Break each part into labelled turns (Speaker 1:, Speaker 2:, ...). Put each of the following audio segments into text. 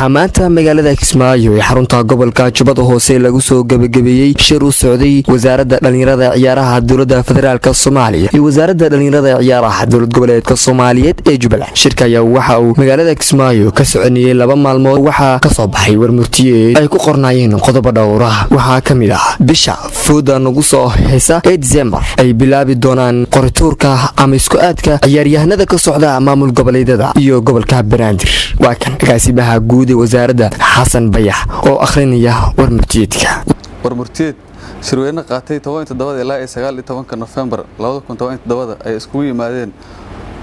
Speaker 1: waxaa maanta magaalada Kismaayo ee xarunta gobolka Jubbada Hoose lagu soo gabagabeeyay shir u socday wasaaradda dhalinyarada ciyaaraha dowladda federaalka Soomaaliya iyo wasaaradda dhalinyarada ciyaaraha dowlad goboleedka Soomaaliyeed ee Jubbaland. Shirka ayaa waxa uu magaalada Kismaayo ka soconayay 2 maalmood waxaa ka soo baxay warmurtiye ay ku qornaayeen qodobo dhowr ah. Waxaa kamid ah bisha fooda nagu soo heesa ee December ay bilaabi doonaan qorituurka ama isku aadka ciyaaryahanada ka socda maamul goboleedyada iyo gobolka Banaadir. Waa kan agaasimaha guud ee wasaaradda Xasan Bayax oo akhrinaya
Speaker 2: warmurtiyeed shirweyne qaatay 17 ilaa 19 November 2017 ay isku yimaadeen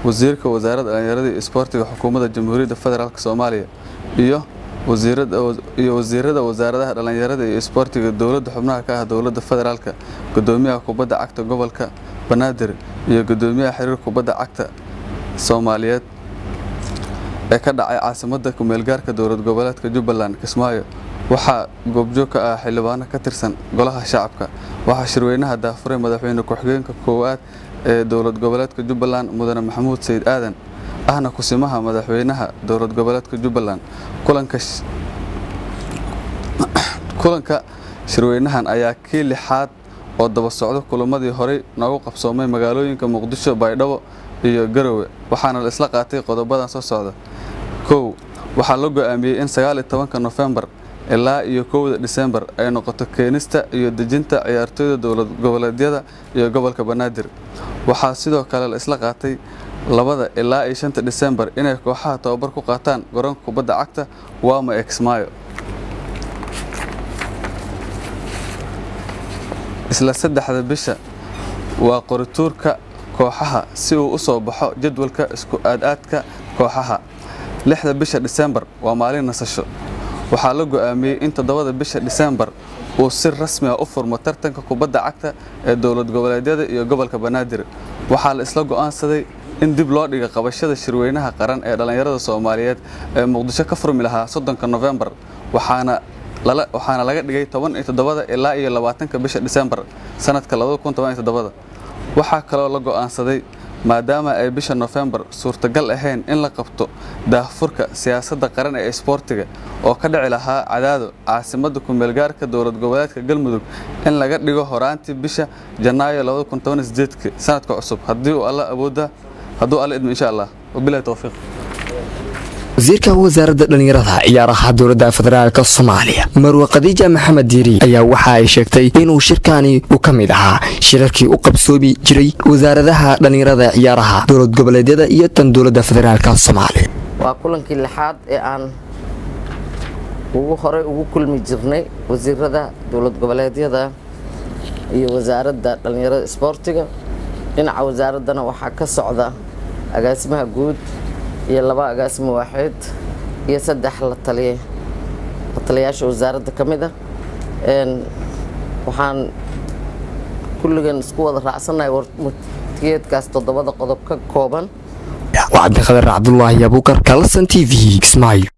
Speaker 2: wasiirka wasaaradda dhalinyarada iyo isboortiga xukuumadda Jamhuuriyadda Federaalka Soomaaliya iyo wasiirada wasaaradaha dhalinyarada iyo isboortiga dowladda xubnaha ka ah dowladda federaalka, gudoomiyaha kubadda cagta gobolka Banaadir iyo gudoomiyaha xiriirka kubadda cagta Soomaaliyeed ee ka dhacay caasimadda ku meel gaarka dowlad goboleedka Jubbaland Kismaayo. waxaa goobjoog ka ah xildhibaano ka tirsan golaha shacabka. waxaa shirweynaha daafuray madaxweyne ku-xigeenka koowaad ee dowlad goboleedka Jubbaland Mudane Maxamuud Sayid Aadan ahna kusimaha madaxweynaha dowlad goboleedka Jubbaland. kulanka shirweynahan ayaa kii lixaad oo daba socda kulamadii hore noogu qabsoomay magaalooyinka Muqdisho, Baydhabo iyo Garowe, waxaana la isla qaatay qodobadan soo socda. 1. waxaa la go'aamiyay in 19 November ilaa iyo 1 December ay noqoto keenista iyo dejinta ciyaartooyda dowlad goboleedyada iyo gobolka Banaadir. waxaa sidoo kale la isla qaatay 2 ilaa 5 December inay kooxaha tababar ku qaataan garoonka kubadda cagta Wama Kismaayo. isla 3 bisha waa qorituurka kooxaha si uu u soo baxo jadwalka isku aadka kooxaha. 6 bisha December waa maalin nasasho. waxaa la go'aamiyay in 7 bisha December uu si rasmi ah u furmo tartanka kubadda cagta ee dowlad goboleedyada iyo gobolka Banaadir. waxaa la isla go'aansaday in dib loo dhigo qabashada shirweynaha qaran ee dhalinyarada Soomaaliyeed ee Muqdisho ka furmi lahaa 30 November, waxaana laga dhigay 17 ilaa 20 bisha December sanadka 2017. waxaa kaloo la go'aansaday maadaama ay bisha November suurtagal ahayn in la qabto daahfurka siyaasadda qaran ee isboortiga oo ka dhici lahaa Cadaado, caasimadda ku meel gaarka dowlad goboleedka Galmudug, in laga dhigo horaantii bisha Janaayo 2018 sanadka cusub haddii Alla awoodo idmo insha Allah. wabillahi tawfiiq.
Speaker 1: wasiirka wasaaradda dhalinyarada ciyaaraha dowladda federaalka Soomaaliya Marwa Khadiija Maxamed Diiri ayaa waxa ay sheegtay inuu shirkani uu kamid ahaa shirarkii u qabsoomi jiray wasaaradaha dhalinyarada ciyaaraha dowlad goboleedyada iyo tan dowladda federaalka Soomaaliya.
Speaker 3: waa kulankii lixaad ee aan ugu kulmi jirnay wasiirada dowlad goboleedyada iyo wasaaradda dhalinyarada isboortiga. dhinaca wasaaradana waxaa ka socda agaasimaha guud iyo 2 agaasimo waaxid iyo 3 la taliyayaasha wasaaradda kamid ah. waxaan kulligan isku wada raacsanahay warmurtiyeedkaas 7 qodob ka kooban.
Speaker 1: waa Cabdi Qadar Cabdullaahi Abuukar, Kalson TV, Kismaayo.